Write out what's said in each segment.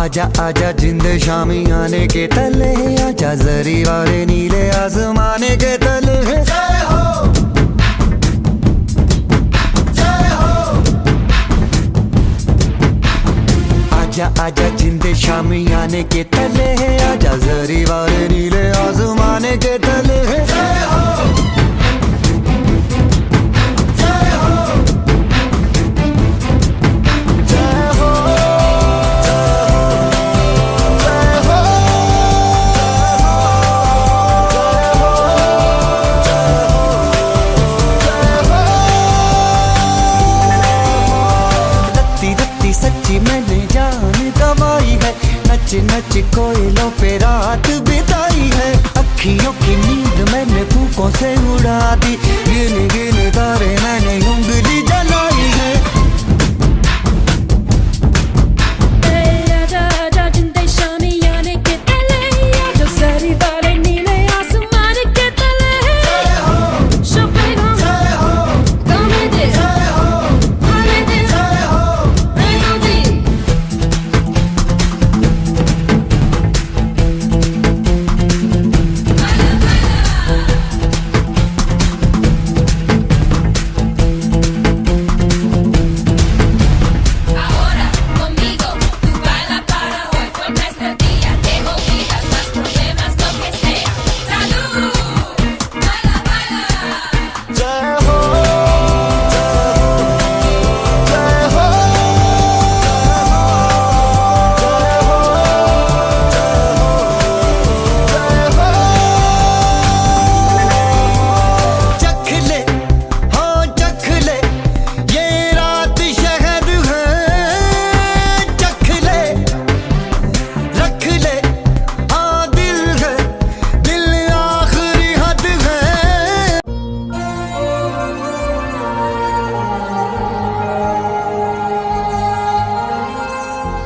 आजा आजा जिंद शामी आने के तले, आजा जरी वाले नीले आसमाने के तले। जय हो जय हो। आजा आजा जिंद शामी आने के तले, आजा जरी वाले नीले आसमाने के तले। जय हो सच्ची मैंने जान गवाई है, नच नच कोयलों पे रात बिताई है। अखियों की नींद मैंने फूकों से उड़ा दी, गिन गिन तारे मैंने उंगली जलाई है।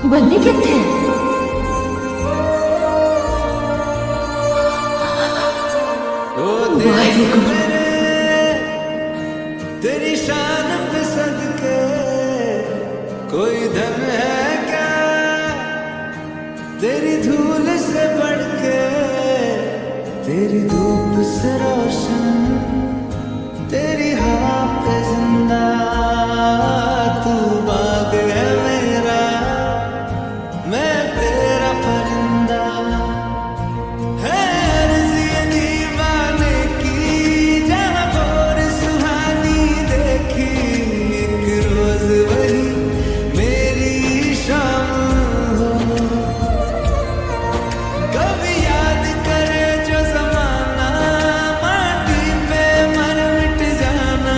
बन्नी कितने तेरी शान पे सदके कोई धन है क्या, तेरी धूल से बढ़ के, तेरी धूप से रोशन, तेरी हवा पे जिंदा। तू बाग है मेरा, मैं तेरा परिंदा। है अर्ज़ी दीवाने की, जहाँ भोर सुहानी देखी, एक रोज वही मेरी शाम हो। कभी याद करे जो ज़माना, माटी पे मर मिट जाना,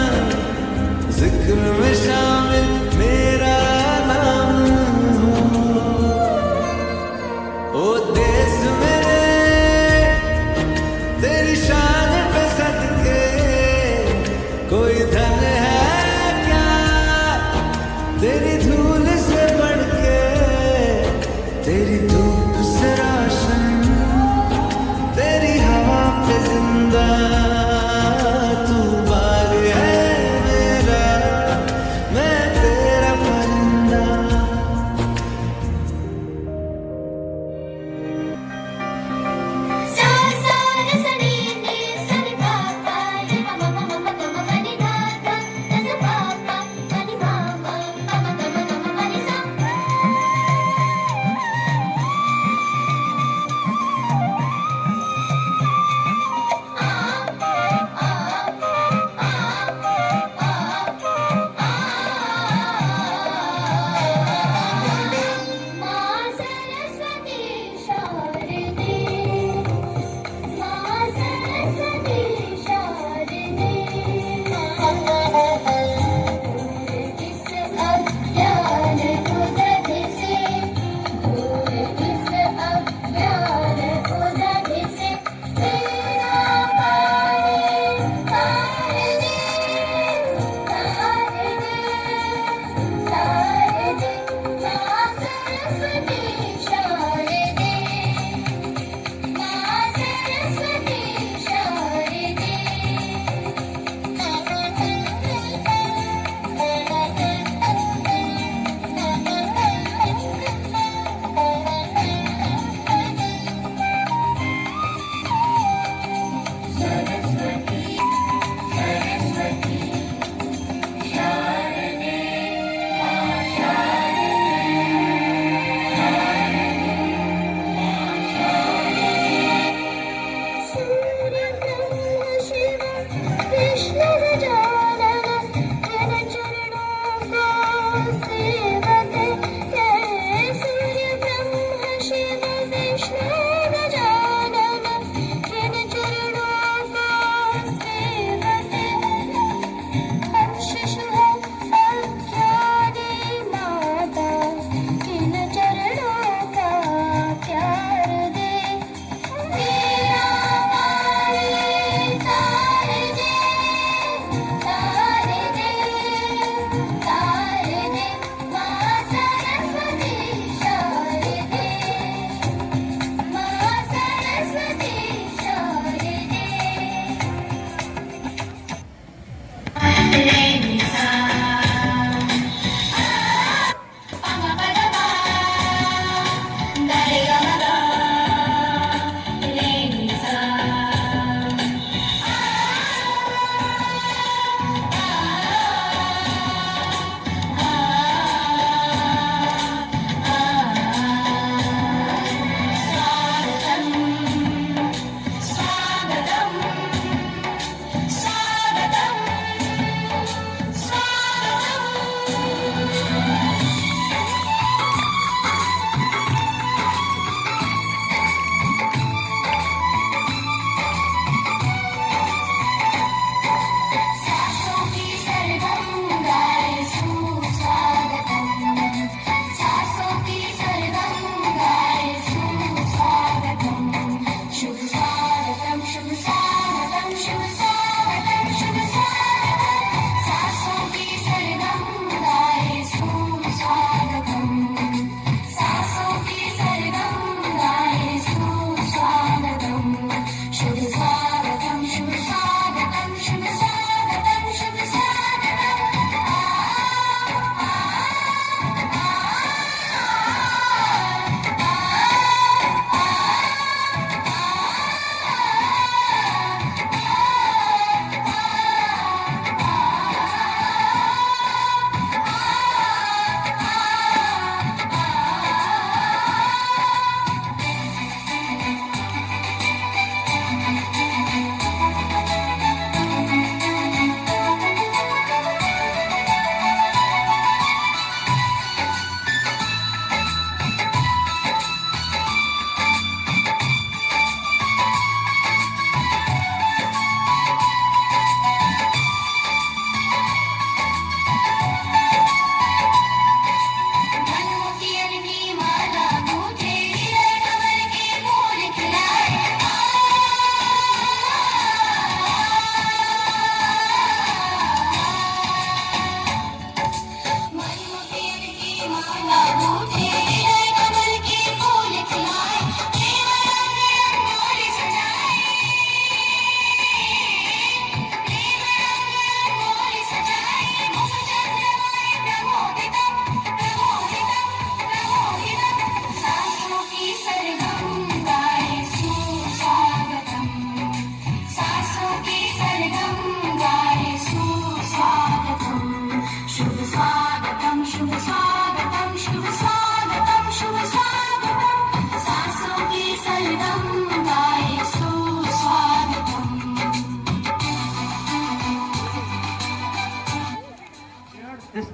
जिक्र में शामिल मेरा नाम हो। ओ देश मेरे तेरी शान पे सदके कोई धन है क्या, तेरी धूल से बढ़ के, तेरी धूप से रोशन, तेरी हवा पे जिंदा। तू बाग है मेरा, मैं तेरा परिंदा।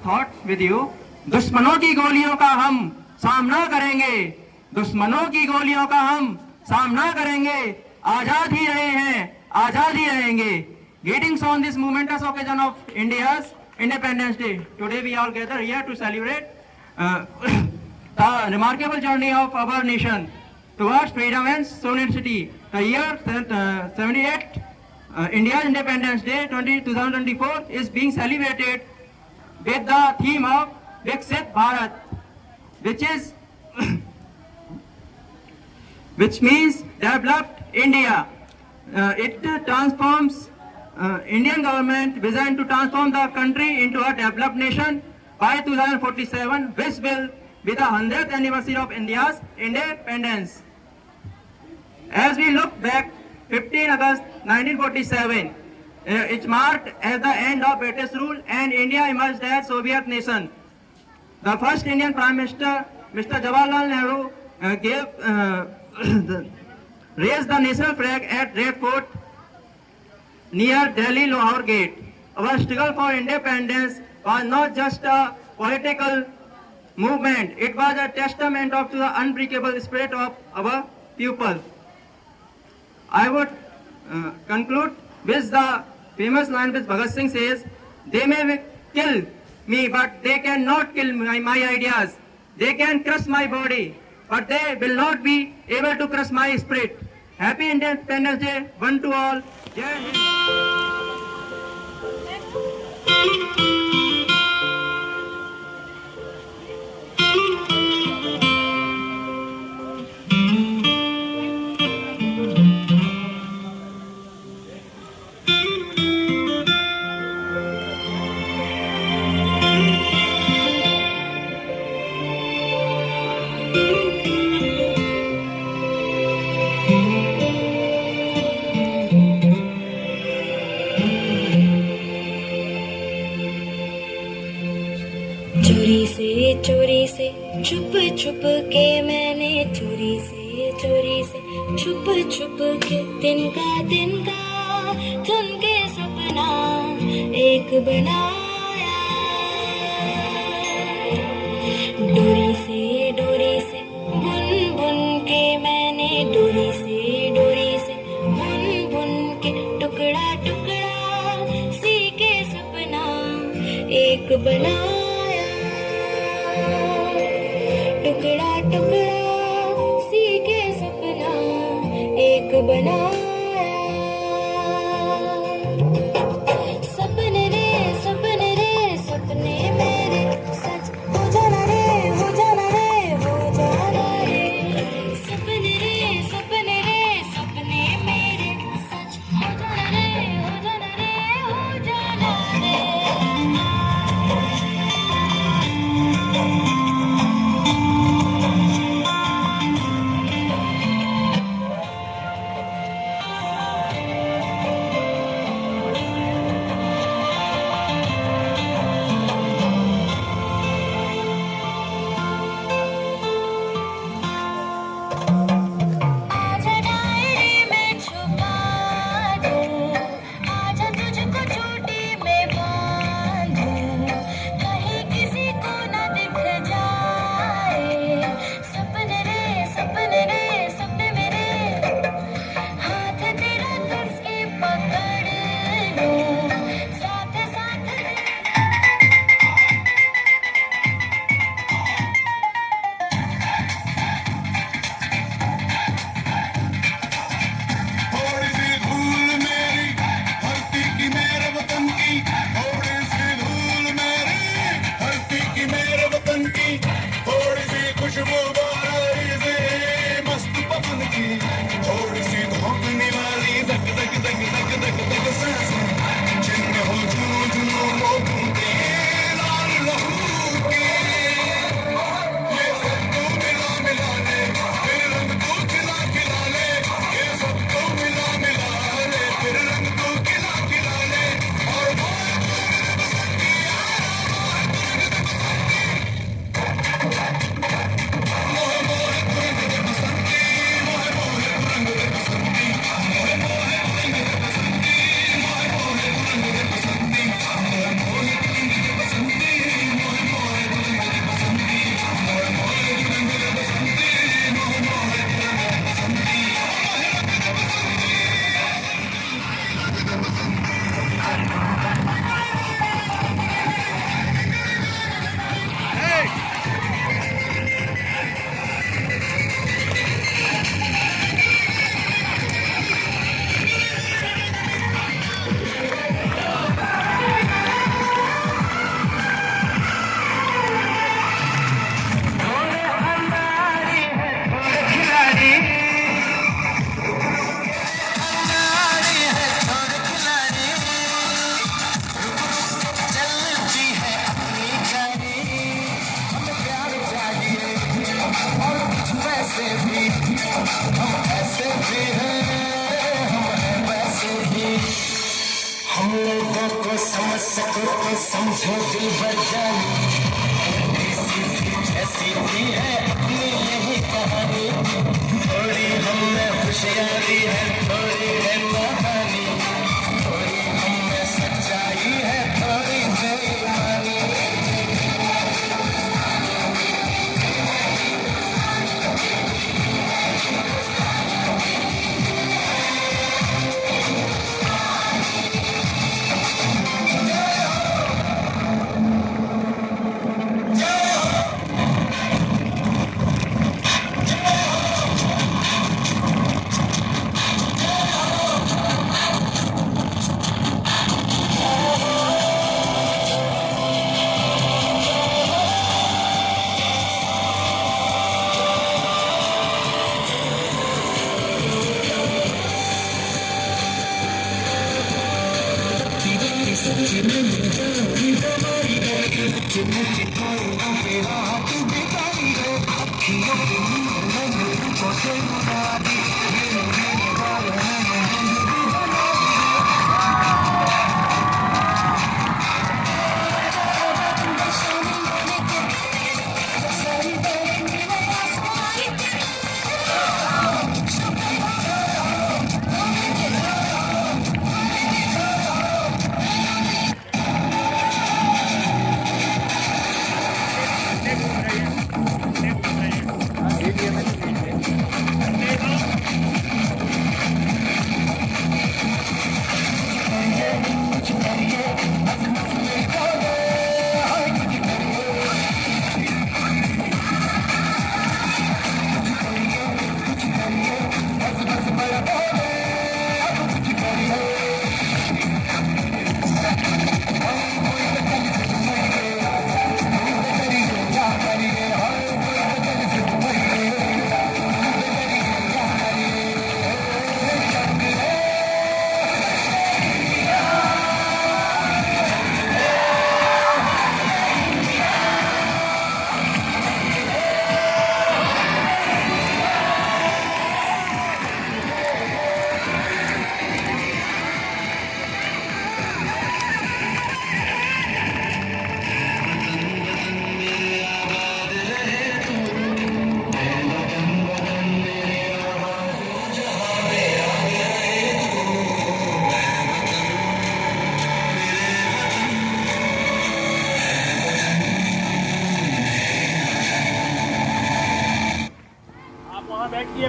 thoughts with you. दुश्मनों की गोलियों का हम सामना करेंगे, दुश्मनों की गोलियों का हम सामना करेंगे, आजाद ही रहे हैं, आजाद ही रहेंगे. Greetings on this momentous occasion of India's Independence Day. Today we all gather here to celebrate the remarkable journey of our nation towards freedom and sovereignty. The year 78, India's Independence Day 2024 is being celebrated with the theme of Viksit Bharat, which means developed India. It transforms Indian government vision to transform the country into a developed nation by 2047, which will be the 100th anniversary of India's independence. As we look back, 15 August 1947, it marked as the end of British rule and India emerged as Soviet nation. The first Indian Prime Minister, Mr. Jawaharlal Nehru, raised the national flag at Red Fort near Delhi Lahore Gate. Our struggle for independence was not just a political movement, it was a testament of the unbreakable spirit of our people. I would conclude with the famous line which Bhagat Singh says, "They may kill me, but they cannot kill my ideas. They can crush my body, but they will not be able to crush my spirit." Happy Independence Day, one to all. Jai Hind. चोरी से छुप छुप के मैंने चोरी से छुप छुप के तिनका थन के सपना एक बनाया. डोरी से बुन बुन के मैंने डोरी से बुन बुन के टुकड़ा सी के सपना एक बनाया. टुकड़ा सी के सपना एक बनाया. सपने मेरे सच हो जाना रे हो जाना रे. सपने मेरे सच हो जाना रे हो जाना रे. समझो दिल भर जानी, जैसी भी है अपनी यही कहानी, थोड़ी हम में होशियारी है, थोड़ी है नादानी, थोड़ी हम में सच्चाई है, थोड़ी बेईमानी।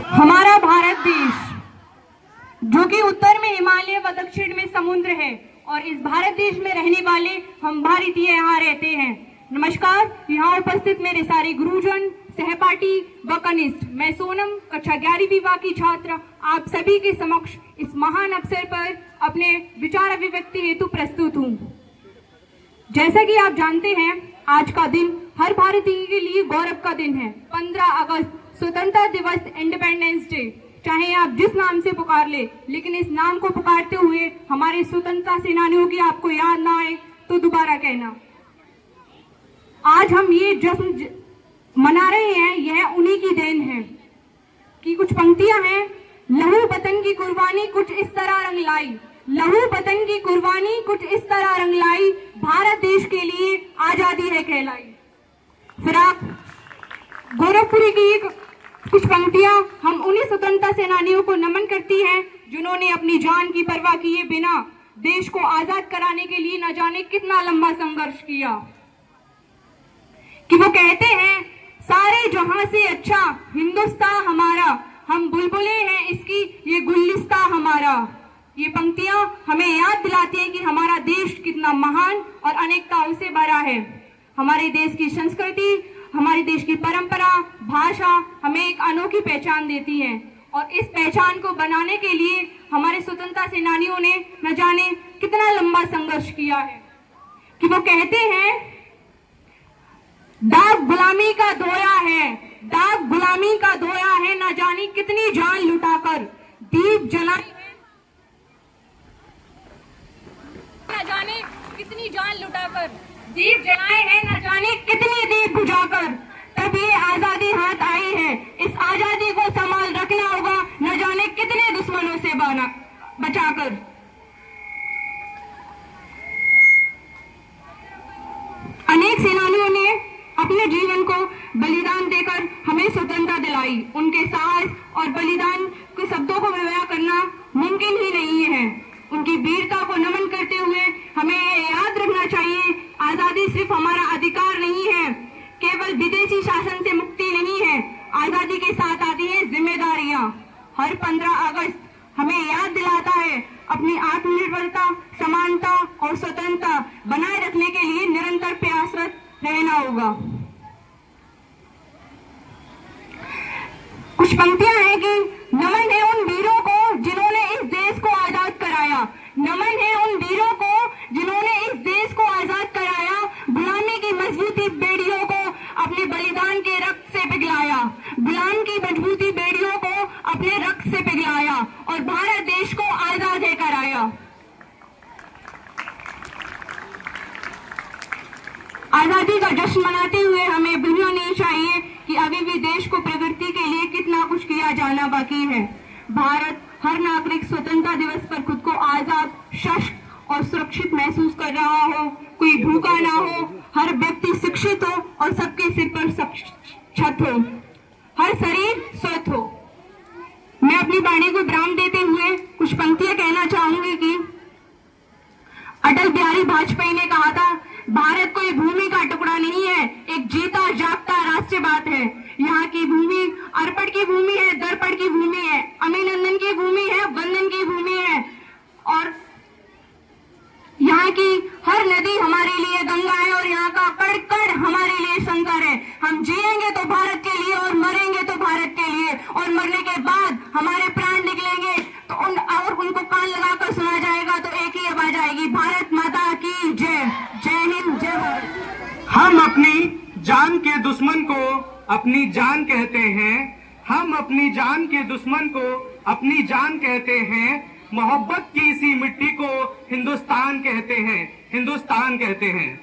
हमारा भारत देश जो कि उत्तर में हिमालय व दक्षिण में समुद्र है, और इस भारत देश में रहने वाले हम भारतीय यहाँ रहते हैं। नमस्कार, यहाँ उपस्थित मेरे सारे गुरुजन, सहपाठी व कनिष्ठ, मैं सोनम कक्षा 11वीं की छात्र आप सभी के समक्ष इस महान अवसर पर अपने विचार अभिव्यक्ति हेतु प्रस्तुत हूँ। जैसा कि आप जानते हैं, आज का दिन हर भारतीय के लिए गौरव का दिन है। 15 अगस्त स्वतंत्रता दिवस, इंडिपेंडेंस डे, चाहे आप जिस नाम से पुकार ले, लेकिन इस नाम को पुकारते हुए हमारे स्वतंत्रता सेनानियों की आपको याद ना आए तो दोबारा कहना। आज हम ये जश्न मना रहे हैं, यह उन्हीं की देन है कि कुछ पंक्तियां हैं। लहू वतन की कुर्बानी कुछ इस तरह रंग लाई, लहू वतन की कुर्बानी कुछ इस तरह रंग लाई, भारत देश के लिए आजादी है कहलाई। फिर आप गोरखपुरी की कुछ पंक्तियां हम उन्हीं स्वतंत्रता सेनानियों को नमन करती हैं जिन्होंने अपनी जान की परवाह किए बिना देश को आजाद कराने के लिए न जाने कितना लंबा संघर्ष किया। कि वो कहते हैं, सारे जहां से अच्छा हिंदुस्तान हमारा, हम बुलबुले हैं इसकी ये गुलिस्ता हमारा। ये पंक्तियां हमें याद दिलाती हैं कि हमारा देश कितना महान और अनेकताओं से भरा है। हमारे देश की संस्कृति, हमारे देश की परंपरा, भाषा हमें एक अनोखी पहचान देती है, और इस पहचान को बनाने के लिए हमारे स्वतंत्रता सेनानियों ने न जाने कितना लंबा संघर्ष किया है। कि वो कहते हैं, दाग गुलामी का धोया है, दाग गुलामी का धोया है, न जाने कितनी जान लुटाकर दीप जलाई है, न जाने कितनी जान लुटाकर दीप जलाए हैं, न जाने कितनी दीप बुझाकर तब ये आजादी हाथ आई है। इस आजादी को संभाल रखना होगा, न जाने कितने दुश्मनों से बचाकर। और बलिदान के शब्दों को बयां करना मुमकिन ही नहीं है। उनकी वीरता को नमन करते हुए हमें ये याद रखना चाहिए, आजादी सिर्फ हमारा अधिकार नहीं है, केवल विदेशी शासन से मुक्ति नहीं है, आजादी के साथ आती है जिम्मेदारियां। हर 15 अगस्त हमें याद दिलाता है अपनी आत्मनिर्भरता, समानता और स्वतंत्रता बनाए रखने के लिए निरंतर प्रयासरत रहना होगा। कुछ पंक्तियां हैं कि नमन है उन वीरों को जिन्होंने इस देश को आजाद कराया, नमन है उन वीरों को जिन्होंने इस देश को आजाद कराया, गुलामी की मजबूती बेड़ियों को अपने बलिदान के रक्त से पिघलाया, गुलाम की मजबूती बेड़ियों को अपने रक्त से पिघलाया और भारत देश को आजाद है कराया। आजादी का जश्न मनाते हुए हमें भूलना नहीं चाहिए कि अभी भी देश को प्रगति के लिए कितना कुछ किया जाना बाकी है। भारत हर नागरिक स्वतंत्रता दिवस पर खुद को आजाद, सशक्त और सुरक्षित महसूस कर रहा हो, कोई भूखा ना हो, हर व्यक्ति शिक्षित हो और सबके सिर पर छत हो, हर शरीर स्वस्थ हो। मैं अपनी वाणी को विराम देते हुए कुछ पंक्तियां कहना चाहूंगी कि अटल बिहारी वाजपेयी ने कहा था, भारत कोई भूमि का टुकड़ा नहीं है, एक जीता जागता राष्ट्रवाद है। यहाँ की भूमि अर्पण की भूमि है, दर्पण की भूमि है, अभिनंदन की भूमि है, वंदन की भूमि है और यहाँ की हर नदी हमारे लिए गंगा है और यहाँ का कण कण हमारे लिए शंकर है। हम जिएंगे तो भारत के लिए और मरेंगे तो भारत के लिए और मरने के बाद हमारे प्राण निकलेंगे तो उनको कान लगाकर सुना जाएगा तो एक ही आवाज आएगी, भारत माता की जय। जय हिंद, जय भारत। हम अपनी जान के दुश्मन को अपनी जान कहते हैं, हम अपनी जान के दुश्मन को अपनी जान कहते हैं, मोहब्बत की इसी मिट्टी को हिंदुस्तान कहते हैं, हिंदुस्तान कहते हैं।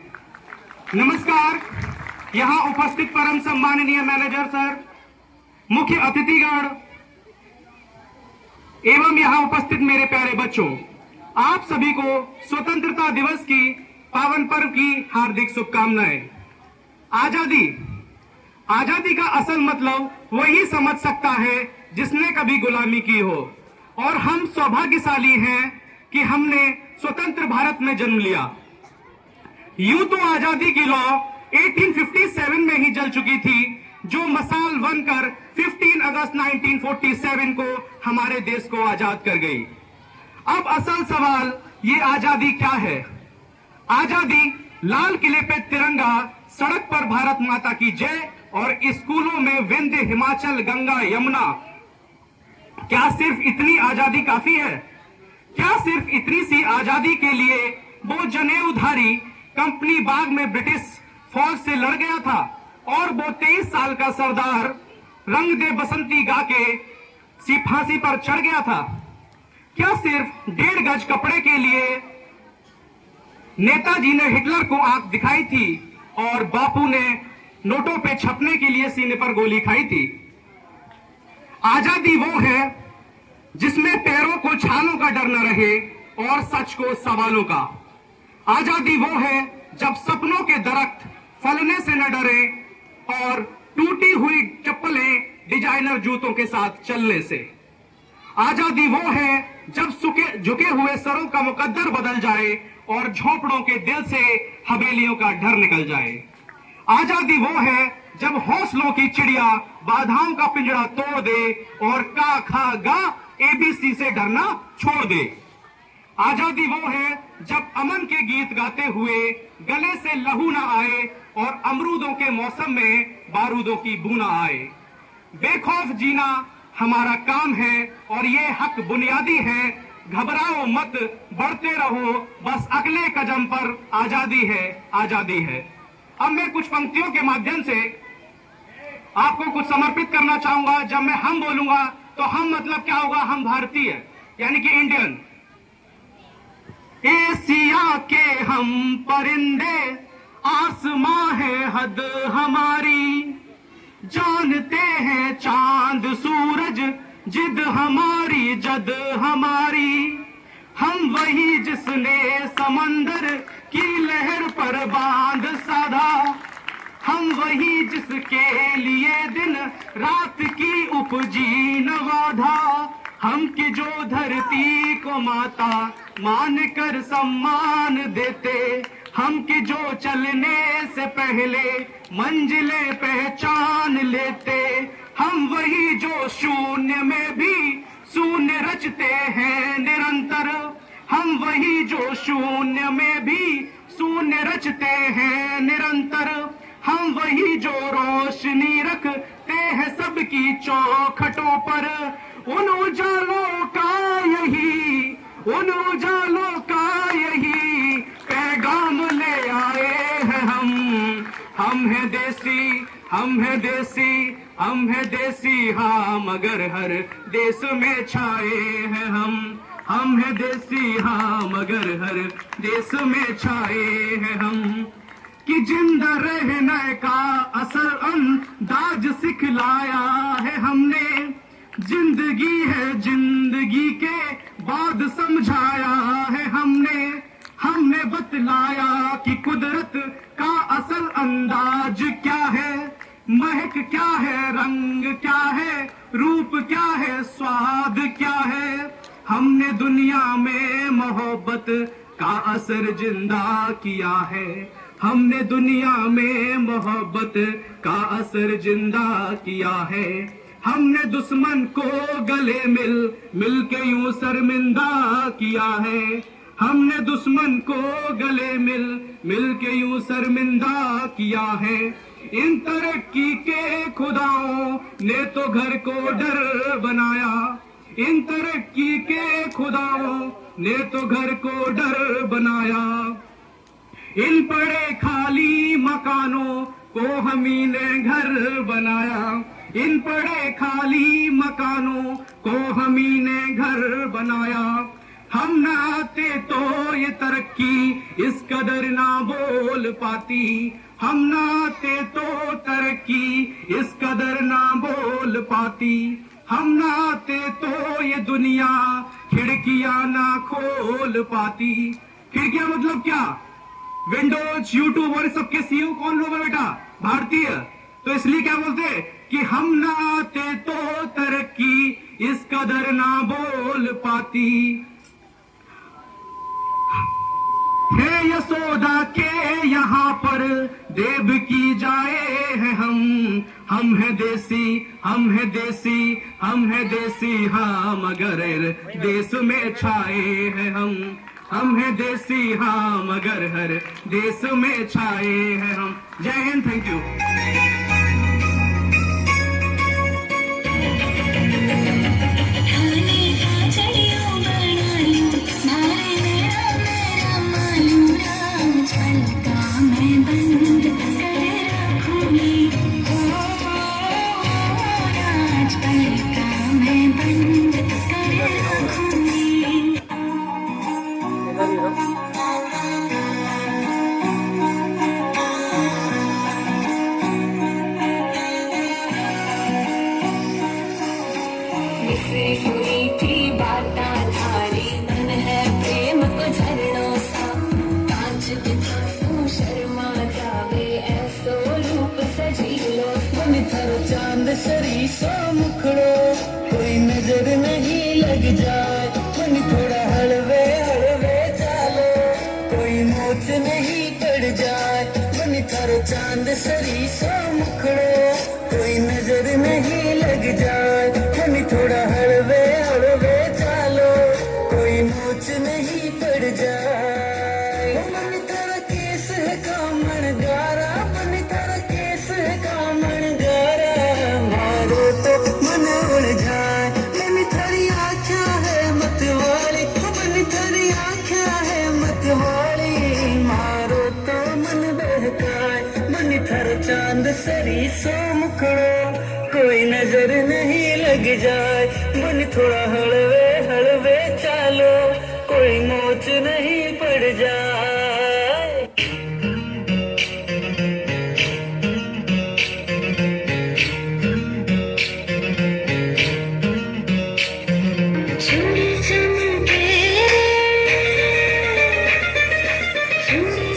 नमस्कार, यहाँ उपस्थित परम सम्माननीय मैनेजर सर, मुख्य अतिथिगण एवं यहाँ उपस्थित मेरे प्यारे बच्चों, आप सभी को स्वतंत्रता दिवस की पावन पर्व की हार्दिक शुभकामनाएं। आजादी, आजादी का असल मतलब वही समझ सकता है जिसने कभी गुलामी की हो और हम सौभाग्यशाली हैं कि हमने स्वतंत्र भारत में जन्म लिया। यूं तो आजादी की लौ 1857 में ही जल चुकी थी, जो मसाल बनकर 15 अगस्त 1947 को हमारे देश को आजाद कर गई। अब असल सवाल ये आजादी क्या है? आजादी लाल किले पे तिरंगा, सड़क पर भारत माता की जय और स्कूलों में विंध्य, हिमाचल, गंगा, यमुना। क्या सिर्फ इतनी आजादी काफी है? क्या सिर्फ इतनी सी आजादी के लिए वो जनेऊधारी कंपनी बाग में ब्रिटिश फौज से लड़ गया था और वो 23 साल का सरदार रंग दे बसंती गा के फांसी पर चढ़ गया था? क्या सिर्फ 1.5 गज कपड़े के लिए नेताजी ने हिटलर को आंख दिखाई थी और बापू ने नोटों पे छपने के लिए सीने पर गोली खाई थी? आजादी वो है जिसमें पैरों को छालों का डर न रहे और सच को सवालों का। आजादी वो है जब सपनों के दरख्त फलने से न डरे और टूटी हुई चप्पलें डिजाइनर जूतों के साथ चलने से। आजादी वो है जब झुके हुए सरों का मुकद्दर बदल जाए और झोपड़ों के दिल से हवेलियों का डर निकल जाए। आजादी वो है जब हौसलों की चिड़िया बाधाओं का पिंजरा तोड़ दे और का खा गा एबीसी से डरना छोड़ दे। आजादी वो है जब अमन के गीत गाते हुए गले से लहू ना आए और अमरूदों के मौसम में बारूदों की बू ना आए। बेखौफ जीना हमारा काम है और ये हक बुनियादी है। घबराओ मत, बढ़ते रहो, बस अगले कदम पर आजादी है, आजादी है। अब मैं कुछ पंक्तियों के माध्यम से आपको कुछ समर्पित करना चाहूंगा। जब मैं हम बोलूंगा तो हम मतलब क्या होगा? हम भारतीय यानी कि इंडियन। एशिया के हम परिंदे, आसमां है हद हमारी, जानते हैं चांद सूरज, जिद हमारी जद हमारी। हम वही जिसने समंदर की लहर पर बांध साधा, हम वही जिसके लिए दिन रात की उपजी नवाधा, हम कि जो धरती को माता मान कर सम्मान देते, हम कि जो चलने से पहले मंजिलें पहचान लेते, हम वही जो शून्य में भी शून्य रचते हैं निरंतर, हम वही जो शून्य में भी शून्य रचते हैं निरंतर, हम वही जो रोशनी रखते हैं सबकी चौखटों पर, उन उजालों का यही, उन उजालों का यही पैगाम ले आए हैं हम हैं देसी, हम हैं देसी, हम हैं देसी, हाँ मगर हर देश में छाए हैं हम हैं देसी, हाँ मगर हर देश में छाए हैं हम, कि जिंदा रहने का असल अंदाज सिखलाया है हमने, जिंदगी है जिंदगी के बाद समझाया है हमने बतलाया कि कुदरत का असल अंदाज क्या है, महक क्या है, रंग क्या है, रूप क्या है, स्वाद क्या है, हमने दुनिया में मोहब्बत का असर जिंदा किया है, हमने दुनिया में मोहब्बत का असर जिंदा किया है, हमने दुश्मन को गले मिल के यूं शर्मिंदा किया है, हमने दुश्मन को गले मिल के यूं शर्मिंदा किया है, इन तरक्की के खुदाओं ने तो घर को डर बनाया, इन तरक्की के खुदाओं ने तो घर को डर बनाया, इन पड़े खाली मकानों को हमी ने घर बनाया, इन पड़े खाली मकानों को हमी ने घर बनाया, हम न आते तो ये तरक्की इस कदर ना बोल पाती, हम न आते तो तरक्की इस कदर ना बोल पाती, हम न आते तो ये दुनिया खिड़कियां ना खोल पाती। खिड़कियां मतलब क्या? विंडोज, यूट्यूब और सबके सीईओ कौन लोग है बेटा? भारतीय। तो इसलिए क्या बोलते कि हम ना आते तो तरक्की इस कदर ना बोल पाती। है यशोदा के यहाँ पर देव की जाए है हम है देसी, हम है देसी, हम है देसी, हाँ मगर देश में छाए हैं हम है देसी, हाँ मगर हर देश में छाए हैं हम। जय हिंद, थैंक यू। कोई नजर नहीं लग जाए, मन थोड़ा हलवे हलवे चालो, कोई मोच नहीं पड़ जाए, मन थारो चांद सरी सो मुखड़ो, कोई नजर नहीं लग जाए, मन थोड़ा हलवे हलवे चालो, कोई मोच नहीं पड़ जाए। मन थारा केस है कामण गारा, मन थारा केस है कामण गारा, मारो तो मन उड़ जाए, मन थारी आँखा है मतवाली, मन थारी आँखा है मतवाली, मारो तो मन बहकाए, मन थारो चांद सरी सो मुखड़ो, कोई नजर नहीं लग जाए, मन थोड़ा हलवे हलवे चालो, कोई मोच नहीं पड़ जाए।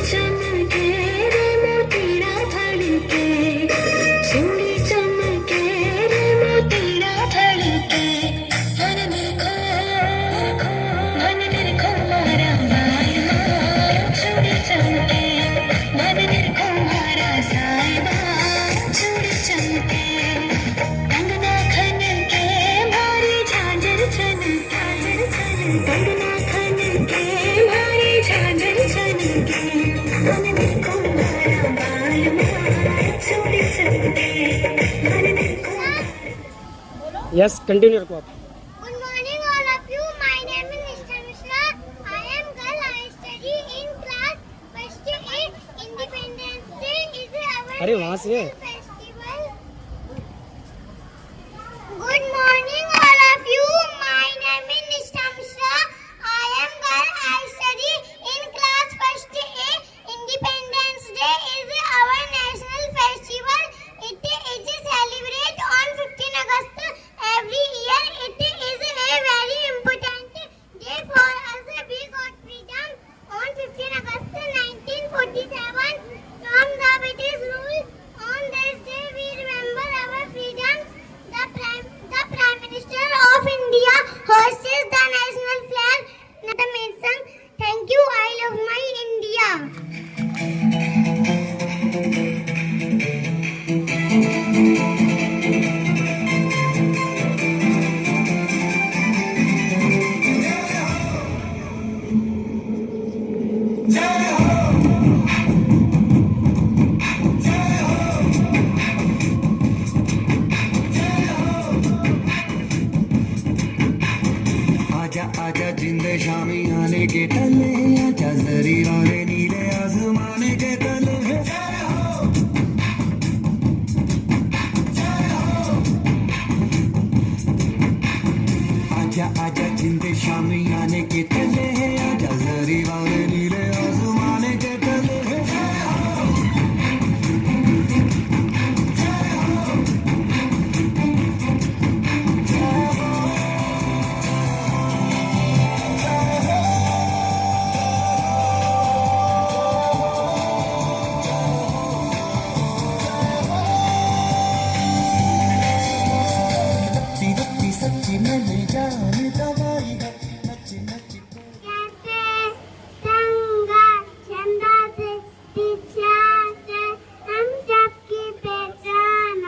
चमके रे मोतीड़ा धड़के कंगना खन के मारे चादर चन के मन में कुंवारा बाल मार छोड़ सकते मन में यस कंटिन्यू रखो आप। Good morning, all of you. My name is Nishtha Mishra. I am girl. I study in class first A. Independence Day is our अरे वहाँ से festival. Good morning, all of you. My name is Nishtha Mishra. I am girl. I study in class first A. Independence Day is our national festival. It is celebrated on 15 August. Every year, it is a very important day for us. We got freedom on 15 August 1947 from the British rule. On this day, we remember our freedoms. The Prime Minister of India hoists the national flag. Natamaid Sangh. Thank you. I love my India. आजा आजा जिंदे शामी आने के तले आजा जरी वाले नीले आसमाने के तले आजा आजा जिंदे शामी आने के तले आजा जरी वाले नीले आसमाने के तले सच्ची सच्ची मैंने जान दवाई है नच्ची नच्ची कैसे संगा चंदा से पीछा से हम सबकी पहचान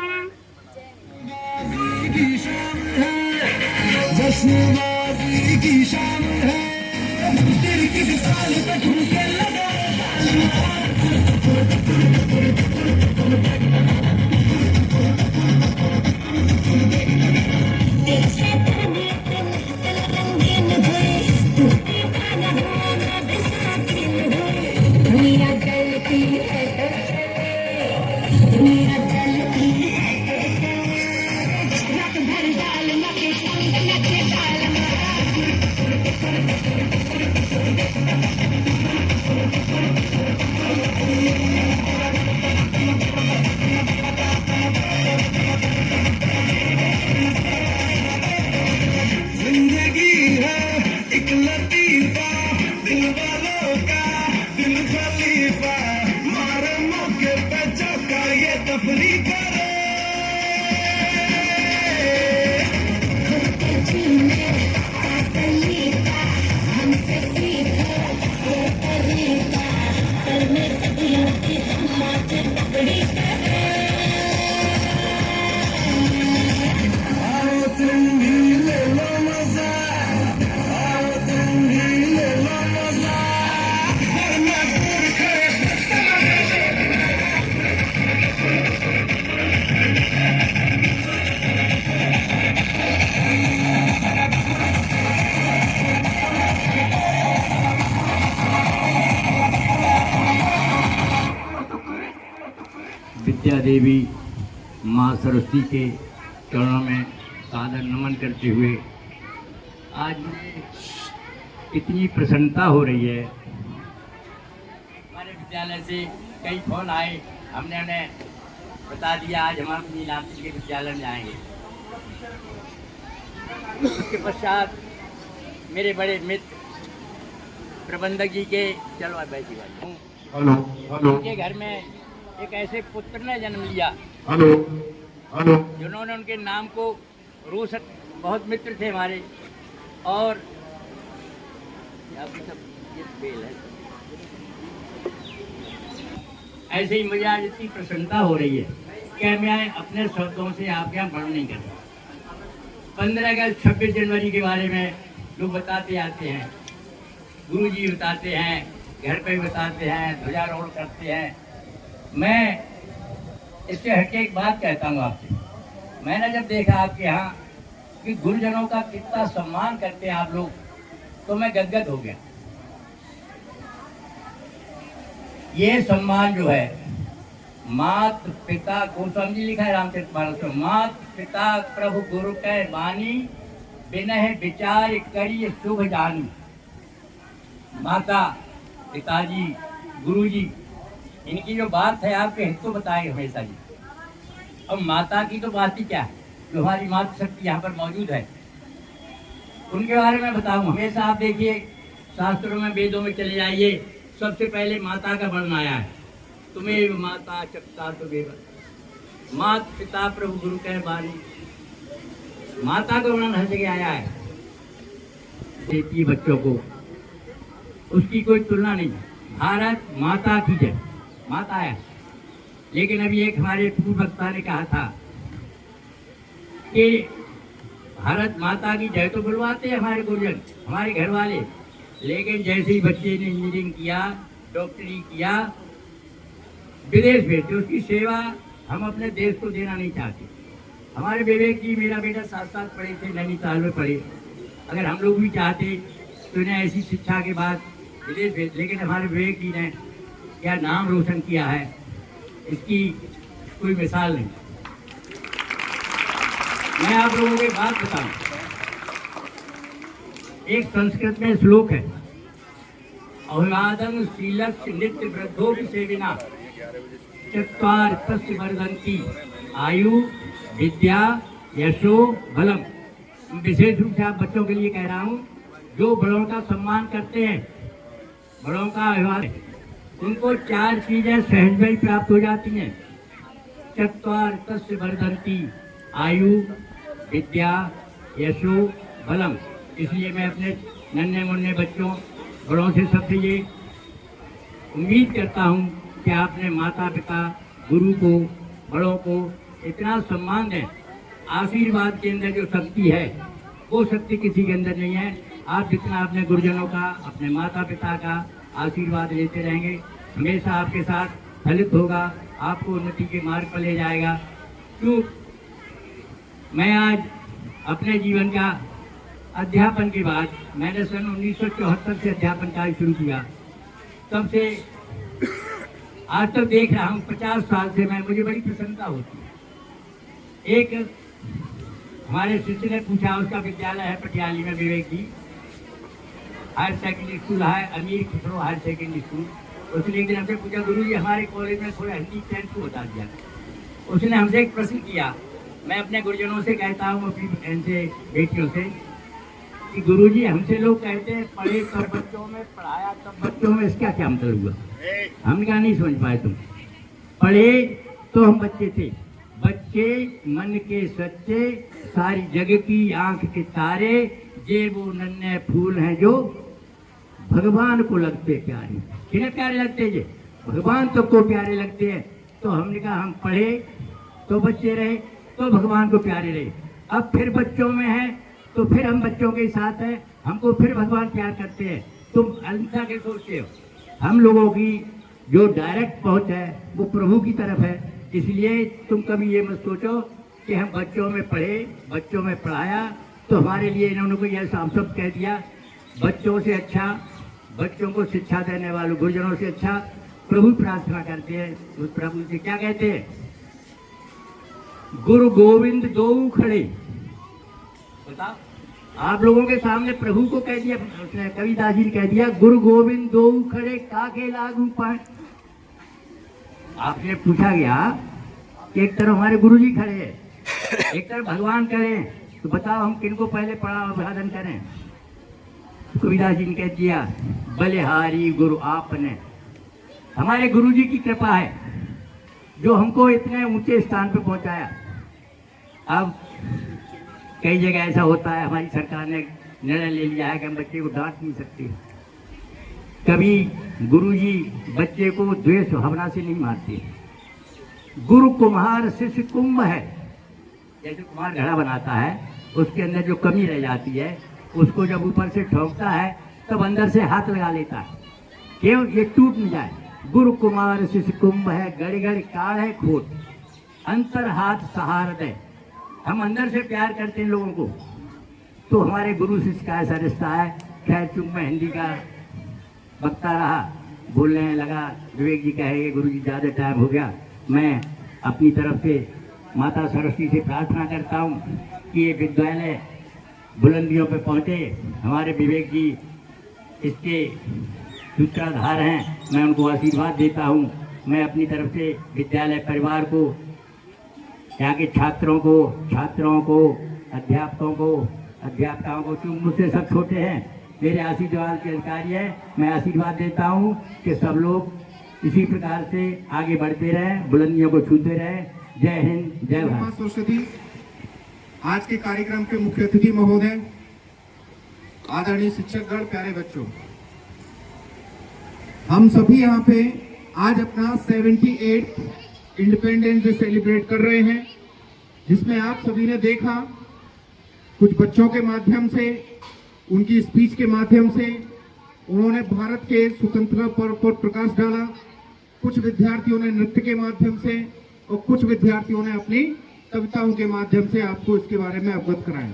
की शान है जश्नबाजी की शान है तेरी किसी साल पे ठुमके लगा जिंदगी है एक लतीफा दिल वालों का दिल खलीफा मारे मौके पे चौका ये तफरी करे आओ तुम भी ले लो मजा आओ तुम भी ले लो मजा मैं दूर खड़े विद्या देवी माँ सरस्वती के चरणों में सादर नमन करते हुए आज मुझे इतनी प्रसन्नता हो रही है। हमारे विद्यालय से कई फोन आए, हमने उन्हें बता दिया आज हम अपनी नीलांचल के विद्यालय में आएंगे। उसके पश्चात मेरे बड़े मित्र प्रबंधक जी के चलो आप बैठी बात हेलो हेलो उनके घर में एक ऐसे पुत्र ने जन्म लिया हेलो हेलो जिन्होंने उनके नाम को रूस बहुत मित्र थे हमारे और सब ये फेल है। ऐसे ही मुझे आज इतनी प्रसन्नता हो रही है कि मैं अपने शब्दों से आपके यहाँ वर्णन नहीं कर सकता। 15 अगस्त 26 जनवरी के बारे में लोग बताते आते हैं, गुरुजी बताते हैं, घर पे बताते हैं, ध्वजारोहण करते हैं। मैं इससे हटके एक बात कहता हूँ आपसे। मैंने जब देखा आपके यहाँ कि गुरुजनों का कितना सम्मान करते हैं आप लोग, तो मैं गदगद हो गया। ये सम्मान जो है, मात पिता, गोस्वामी जी लिखा है रामचरितमानस में, मात पिता प्रभु गुरु कै बानी, बिनह विचार करिए शुभ जानी। माता, पिताजी, गुरुजी, इनकी जो बात है आपके हित को बताएंगे हमेशा जी। अब माता की तो बात ही क्या है, जो हमारी मातृ शक्ति यहाँ पर मौजूद है, उनके बारे में बताऊं। हमेशा आप देखिए शास्त्रों में, वेदों में चले जाइए, सबसे पहले माता का वर्णन आया है। तुम्हें माता चक्ता तुम्हें, मात पिता प्रभु गुरु कह बानी, माता का वर्णन हर जगह आया है। देती बच्चों को, उसकी कोई तुलना नहीं। भारत माता की जय, माता है। लेकिन अभी एक हमारे पूर्व वक्ता ने कहा था कि भारत माता की जय तो बुलवाते हैं हमारे गुरुजन, हमारे घर वाले, लेकिन जैसे ही बच्चे ने इंजीनियरिंग किया, डॉक्टरी किया, विदेश भेजते, उसकी सेवा हम अपने देश को देना नहीं चाहते। हमारे विवेक जी, मेरा बेटा साथ साथ पढ़े थे, नैनीताल में पढ़े। अगर हम लोग भी चाहते तो इन्हें ऐसी शिक्षा के बाद विदेश भेज, लेकिन हमारे विवेक जी ने क्या नाम रोशन किया है, इसकी कोई मिसाल नहीं। मैं आप लोगों को एक बात बताऊं। एक संस्कृत में श्लोक है, अभिवादन शीलस्य नित्य वृद्धो सेविना चत्वार तस्य वर्धन्ति आयु विद्या यशो बलम। विशेष रूप से आप बच्चों के लिए कह रहा हूँ, जो बड़ों का सम्मान करते हैं, बड़ों का अभिवादन, उनको 4 चीजें सहज में ही प्राप्त हो जाती हैं। चत्वार तस्य वर्धन्ति आयु विद्या यशो बलम। इसलिए मैं अपने नन्हे मुन्ने बच्चों, बड़ों से सबसे ये उम्मीद करता हूँ कि आपने माता पिता, गुरु को, बड़ों को इतना सम्मान दें। आशीर्वाद के अंदर जो शक्ति है, वो शक्ति किसी के अंदर नहीं है। आप जितना अपने गुरुजनों का, अपने माता पिता का आशीर्वाद लेते रहेंगे, हमेशा आपके साथ फलित होगा, आपको उन्नति के मार्ग पर ले जाएगा। क्यों मैं आज अपने जीवन का अध्यापन के बाद, मैंने सन 1974 से अध्यापन कार्य शुरू किया, तब से आज तक देख रहा हूँ 50 साल से मैं, मुझे बड़ी प्रसन्नता होती है। एक हमारे शिष्य ने पूछा, उसका विद्यालय है पटियाली में, विवेक जी हायर सेकेंडरी स्कूल है, अमीर खुसरो हायर सेकेंडरी स्कूल। उसने एक दिन हमसे पूछा, गुरु जी हमारे कॉलेज में थोड़ा हिंदी टेंथ को बता दिया। उसने हमसे एक प्रश्न किया। मैं अपने गुरुजनों से कहता हूँ, अपनी बहन से, बेटियों से, कि गुरुजी हमसे लोग कहते हैं पढ़े तब बच्चों में, पढ़ाया तब बच्चों में, इसका क्या मतलब हुआ? हम क्या नहीं समझ पाए। तुम पढ़े तो हम बच्चे थे, बच्चे मन के सच्चे, सारी जग की आंख के तारे, ये वो नन्हे फूल हैं जो भगवान को लगते प्यारे। किन्हें प्यारे लगते हैं? भगवान तक को प्यारे लगते हैं। तो हमने कहा हम पढ़े तो बच्चे रहे, तो भगवान को प्यारे रहे। अब फिर बच्चों में है तो फिर हम बच्चों के साथ हैं, हमको फिर भगवान प्यार करते हैं। तुम अन्यथा के सोचते हो? हम लोगों की जो डायरेक्ट पहुंच है वो प्रभु की तरफ है। इसलिए तुम कभी ये मत सोचो कि हम बच्चों में पढ़े, बच्चों में पढ़ाया तो हमारे लिए इन्होंने को यह साफ साफ कह दिया। बच्चों से अच्छा, बच्चों को शिक्षा देने वालों गुरुजनों से अच्छा प्रभु प्रार्थना करते हैं। उस प्रभु से क्या कहते हैं? गुरु गोविंद दो खड़े। बताओ, आप लोगों के सामने प्रभु को कह दिया, उसने कबीरदास जी ने कह दिया, गुरु गोविंद दो खड़े काके लागू पाए। आपने पूछा गया कि एक तरफ हमारे गुरु जी खड़े हैं, एक तरफ भगवान खड़े हैं, तो बताओ हम किनको पहले पढ़ा अभिवादन करें? कबीरदास जी ने कह दिया, बलिहारी गुरु आपने। हमारे गुरु जी की कृपा है जो हमको इतने ऊंचे स्थान पे पहुंचाया। अब कई जगह ऐसा होता है, हमारी सरकार ने निर्णय ले लिया है कि हम बच्चे को डांट नहीं सकते। कभी गुरुजी बच्चे को द्वेष भावना से नहीं मारते। गुरु कुम्हार शिष्य कुंभ है। जैसे कुम्हार घड़ा बनाता है, उसके अंदर जो कमी रह जाती है उसको जब ऊपर से ठोकता है तब अंदर से हाथ लगा लेता है, क्यों ये टूट न जाए। गुरु कुमार शिष्य कुंभ है, गड़ गड़ काढ़ है खोट, अंतर हाथ सहार दे। हम अंदर से प्यार करते हैं लोगों को, तो हमारे गुरु शिष्य का ऐसा रिश्ता है। खैर चूंकि मैं हिंदी का वक्ता रहा, बोलने लगा, विवेक जी कहेंगे गुरु जी ज़्यादा टाइम हो गया। मैं अपनी तरफ से माता सरस्वती से प्रार्थना करता हूँ कि ये विद्यालय बुलंदियों पे पहुँचे। हमारे विवेक जी इसके सूत्रधार हैं, मैं उनको आशीर्वाद देता हूँ। मैं अपनी तरफ से विद्यालय परिवार को, यहाँ के छात्रों को, अध्यापकों को, क्योंकि मुझसे सब छोटे हैं, मेरे आशीर्वाद के अधिकारी है। मैं आशीर्वाद देता हूँ कि सब लोग इसी प्रकार से आगे बढ़ते रहें, बुलंदियों को छूते रहें। जय हिंद, जय भारत। सरस्वती। आज के कार्यक्रम के मुख्य अतिथि महोदय, आदरणीय शिक्षकगण, प्यारे बच्चों, हम सभी यहाँ पे आज अपना 78 इंडिपेंडेंस डे सेलिब्रेट कर रहे हैं, जिसमें आप सभी ने देखा कुछ बच्चों के माध्यम से, उनकी स्पीच के माध्यम से उन्होंने भारत के स्वतंत्रता पर्व पर प्रकाश डाला। कुछ विद्यार्थियों ने नृत्य के माध्यम से और कुछ विद्यार्थियों ने अपनी कविताओं के माध्यम से आपको इसके बारे में अवगत कराया।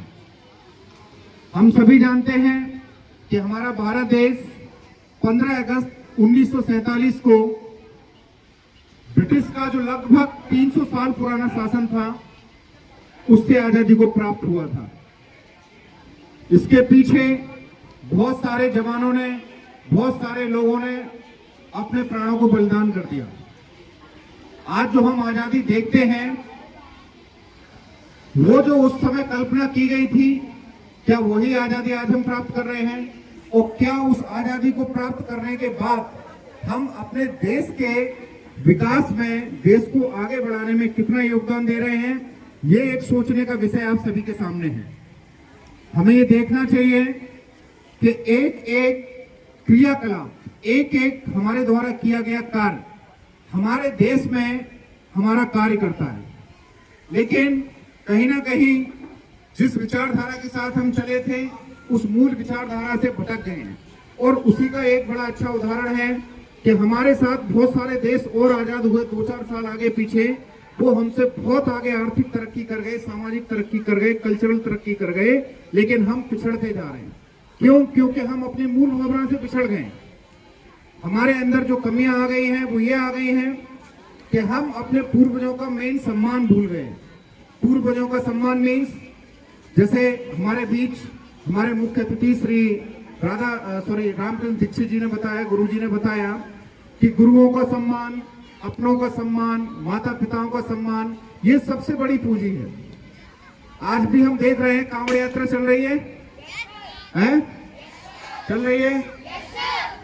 हम सभी जानते हैं कि हमारा भारत देश 15 अगस्त 1947 को ब्रिटिश का जो लगभग 300 साल पुराना शासन था, उससे आजादी को प्राप्त हुआ था। इसके पीछे बहुत सारे जवानों ने, बहुत सारे लोगों ने अपने प्राणों को बलिदान कर दिया। आज जो हम आजादी देखते हैं, वो जो उस समय कल्पना की गई थी, क्या वही आजादी आज हम प्राप्त कर रहे हैं? और क्या उस आजादी को प्राप्त करने के बाद हम अपने देश के विकास में, देश को आगे बढ़ाने में कितना योगदान दे रहे हैं? ये एक सोचने का विषय आप सभी के सामने है। हमें ये देखना चाहिए कि एक एक क्रियाकलाप, एक एक हमारे द्वारा किया गया कार्य हमारे देश में हमारा कार्य करता है। लेकिन कहीं ना कहीं जिस विचारधारा के साथ हम चले थे, उस मूल विचारधारा से भटक गए हैं। और उसी का एक बड़ा अच्छा उदाहरण है कि हमारे साथ बहुत सारे देश और आजाद हुए 2-4 साल आगे पीछे, वो हमसे बहुत आगे आर्थिक तरक्की कर गए, सामाजिक तरक्की कर गए, कल्चरल तरक्की कर गए, लेकिन हम पिछड़ते जा रहे हैं। क्यों? क्योंकि हम अपनी मूल भावना से पिछड़ गए। हमारे अंदर जो कमियां आ गई हैं वो ये आ गई हैं कि हम अपने पूर्वजों का मेन सम्मान भूल गए। पूर्वजों का सम्मान मीन्स, जैसे हमारे बीच हमारे मुख्य अतिथि श्री रामचंद्र दीक्षित जी ने बताया, गुरु जी ने बताया कि गुरुओं का सम्मान, अपनों का सम्मान, माता पिताओं का सम्मान, ये सबसे बड़ी पूंजी है। आज भी हम देख रहे हैं कांवड़ यात्रा चल रही है, चल रही है।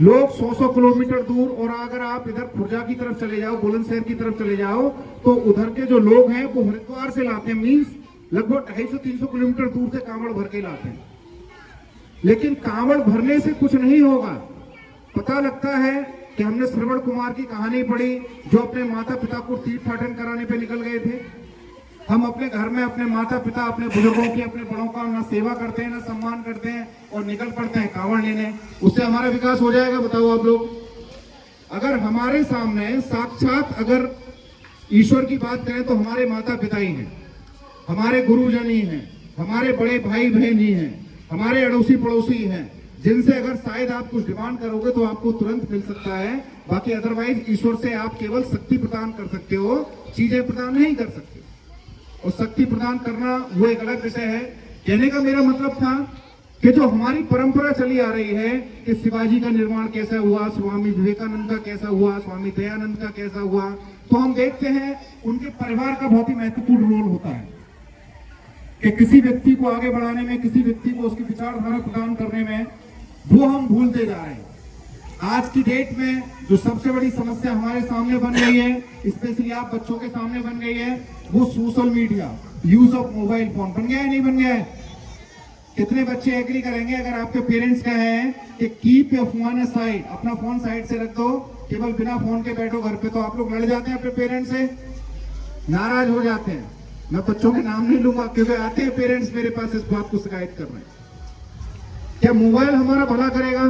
लोग 100-100 किलोमीटर दूर, और अगर आप इधर खुर्जा की तरफ चले जाओ, बुलंदशहर की तरफ चले जाओ, तो उधर के जो लोग हैं वो हरिद्वार से लाते हैं, मीन्स लगभग 250-300 किलोमीटर दूर से कांवड़ भर के लाते हैं। लेकिन कांवड़ भरने से कुछ नहीं होगा। पता लगता है कि हमने श्रवण कुमार की कहानी पढ़ी, जो अपने माता पिता को तीर्थाटन कराने पे निकल गए थे। हम अपने घर में अपने माता पिता, अपने बुजुर्गों की, अपने बड़ों का ना सेवा करते हैं, ना सम्मान करते हैं, और निकल पड़ते हैं कांवड़ लेने। उससे हमारा विकास हो जाएगा? बताओ आप लोग। अगर हमारे सामने साक्षात अगर ईश्वर की बात करें तो हमारे माता पिता ही हैं, हमारे गुरुजन ही हैं, हमारे बड़े भाई बहन ही हैं, हमारे अड़ोसी पड़ोसी हैं, जिनसे अगर शायद आप कुछ डिमांड करोगे तो आपको तुरंत मिल सकता है। बाकी अदरवाइज ईश्वर से आप केवल शक्ति प्रदान कर सकते हो, चीजें प्रदान नहीं कर सकते। और शक्ति प्रदान करना वो एक अलग विषय है। कहने का मेरा मतलब था कि जो हमारी परंपरा चली आ रही है कि शिवाजी का निर्माण कैसा हुआ, स्वामी विवेकानंद का कैसा हुआ, स्वामी दयानंद का कैसा हुआ, तो हम देखते हैं उनके परिवार का बहुत ही महत्वपूर्ण रोल होता है कि किसी व्यक्ति को आगे बढ़ाने में, किसी व्यक्ति को उसकी विचारधारा प्रदान करने में, वो हम भूलते जा रहे हैं। आज की डेट में जो सबसे बड़ी समस्या हमारे सामने बन गई है, स्पेशली आप बच्चों के सामने बन गई है, वो social media, use of mobile phone बन गया है, नहीं बन गया है? कितने बच्चे एग्री करेंगे अगर आपके पेरेंट्स कहें कि कीप योर फोन साइड, अपना फोन साइड से रख दो, केवल बिना फोन के बैठो घर पे, तो आप लोग लड़ जाते हैं अपने पेरेंट्स से, नाराज हो जाते हैं। मैं बच्चों के नाम नहीं लूंगा क्योंकि आते हैं पेरेंट्स मेरे पास इस बात को शिकायत कर रहे हैं। क्या मोबाइल हमारा भला करेगा?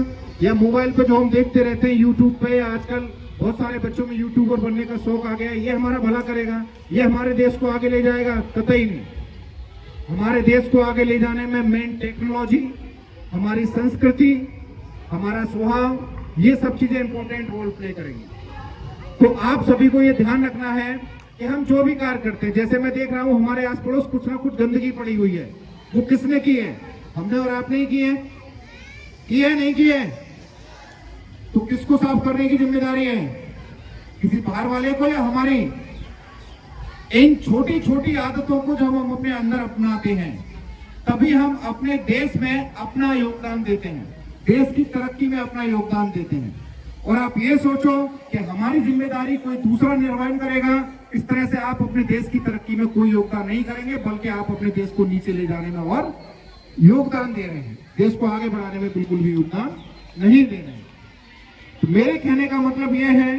या मोबाइल पे जो हम देखते रहते हैं यूट्यूब पे, आजकल बहुत सारे बच्चों में यूट्यूबर बनने का शौक आ गया है, ये हमारा भला करेगा? ये हमारे देश को आगे ले जाएगा? कतई नहीं। हमारे देश को आगे ले जाने में मेन टेक्नोलॉजी, हमारी संस्कृति, हमारा स्वभाव, ये सब चीजें इंपॉर्टेंट रोल प्ले करेंगी। तो आप सभी को ये ध्यान रखना है कि हम जो भी कार्य करते हैं, जैसे मैं देख रहा हूँ हमारे आस पड़ोस कुछ ना कुछ गंदगी पड़ी हुई है, वो किसने की है? हमने और आपने ही की है? की है नहीं की है? तो किसको साफ करने की जिम्मेदारी है? किसी बाहर वाले को या हमारी? इन छोटी छोटी आदतों को जब हम अपने अंदर अपनाते हैं तभी हम अपने देश में अपना योगदान देते हैं, देश की तरक्की में अपना योगदान देते हैं। और आप ये सोचो कि हमारी जिम्मेदारी कोई दूसरा निर्वहन करेगा, इस तरह से आप अपने देश की तरक्की में कोई योगदान नहीं करेंगे, बल्कि आप अपने देश को नीचे ले जाने में और योगदान दे रहे हैं, देश को आगे बढ़ाने में बिल्कुल भी योगदान नहीं दे रहे हैं। तो मेरे कहने का मतलब यह है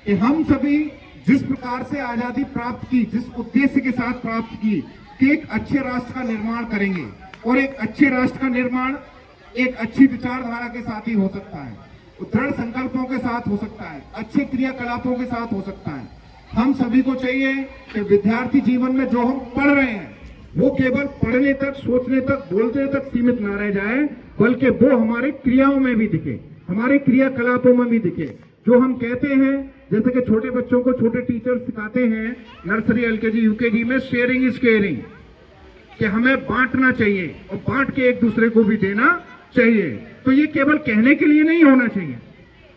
कि हम सभी जिस प्रकार से आजादी प्राप्त की, जिस उद्देश्य के साथ प्राप्त की कि एक अच्छे राष्ट्र का निर्माण करेंगे, और एक अच्छे राष्ट्र का निर्माण एक अच्छी विचारधारा के साथ ही हो सकता है, दृढ़ संकल्पों के साथ हो सकता है, अच्छे क्रियाकलापों के साथ हो सकता है। हम सभी को चाहिए कि विद्यार्थी जीवन में जो हम पढ़ रहे हैं वो केवल पढ़ने तक, सोचने तक, बोलने तक सीमित ना रह जाए, बल्कि वो हमारे क्रियाओं में भी दिखे, हमारे क्रियाकलापों में भी दिखे। जो हम कहते हैं, जैसे कि छोटे बच्चों को छोटे टीचर सिखाते हैं नर्सरी, एलकेजी, यूकेजी में, शेयरिंग इज केयरिंग, कि हमें बांटना चाहिए और बांट के एक दूसरे को भी देना चाहिए। तो ये केवल कहने के लिए नहीं होना चाहिए,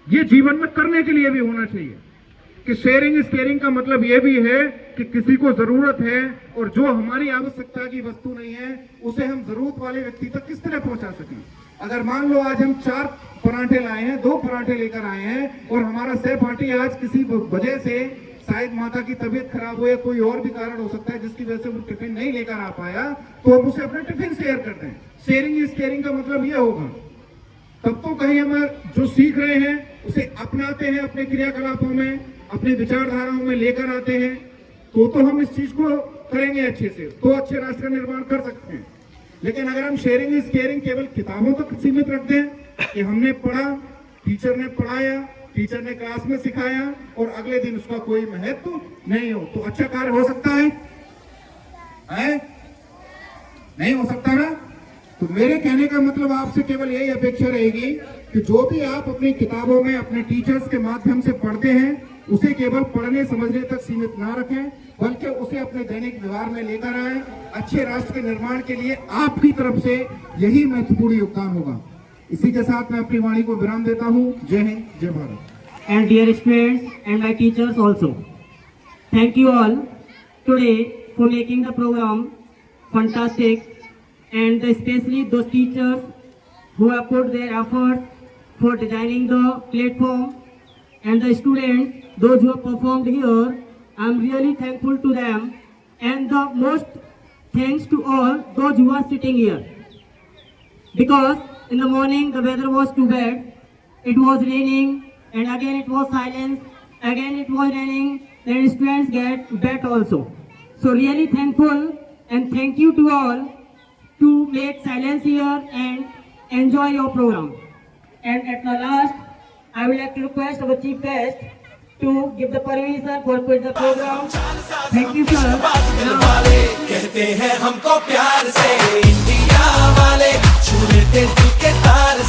ये जीवन में करने के लिए भी होना चाहिए। कि शेयरिंग इज केयरिंग का मतलब ये भी है कि किसी को जरूरत है और जो हमारी आवश्यकता की वस्तु नहीं है उसे हम जरूरत वाले व्यक्ति तक किस तरह पहुंचा सकें। अगर मान लो आज हम 4 पराठे लाए हैं, 2 पराठे लेकर आए हैं, और हमारा सहपाठी आज किसी वजह से, शायद माता की तबीयत खराब हो या कोई और भी कारण हो सकता है जिसकी वजह से वो टिफिन नहीं लेकर आ पाया, तो हम उसे अपना टिफिन शेयर करते हैं। शेयरिंग इज केयरिंग का मतलब ये होगा। तब तो कहीं हम जो सीख रहे हैं उसे अपनाते हैं, अपने क्रियाकलापों में, अपनी विचारधाराओं में लेकर आते हैं, तो हम इस चीज को करेंगे अच्छे से, तो अच्छे राष्ट्र का निर्माण कर सकते हैं। लेकिन अगर हम शेयरिंग इज केयरिंग केवल किताबों तक सीमित रखते हैं कि हमने पढ़ा, टीचर ने पढ़ाया, टीचर ने क्लास में सिखाया और अगले दिन उसका कोई महत्व नहीं हो, तो अच्छा कार्य हो सकता है? नहीं हो सकता ना। तो मेरे कहने का मतलब आपसे केवल यही अपेक्षा रहेगी कि जो भी आप अपनी किताबों में अपने टीचर्स के माध्यम से पढ़ते हैं उसे केवल पढ़ने समझने तक सीमित ना रखें, बल्कि उसे अपने दैनिक व्यवहार में लेकर आए। अच्छे राष्ट्र के निर्माण के लिए आपकी तरफ से यही महत्वपूर्ण योगदान होगा। इसी के साथ मैं अपनी वाणी को विराम देता हूँ। जय हिंद, जय Bharat. And dear students and my teachers also, thank you all today for making the program fantastic, and especially those teachers who have put their efforts for designing the platform, and the students, those who have performed here, I am really thankful to them, and the most thanks to all those who are sitting here, because in the morning the weather was too bad, it was raining, and again it was silence, again it was raining, then students get wet also. So really thankful, and thank you to all to make silence here and enjoy your program. And at the last, I would like to request our chief guest to give the permission for quit the program. Thank you, sir. कहते हैं हमको प्यार से India वाले, छू लेते दिल के तार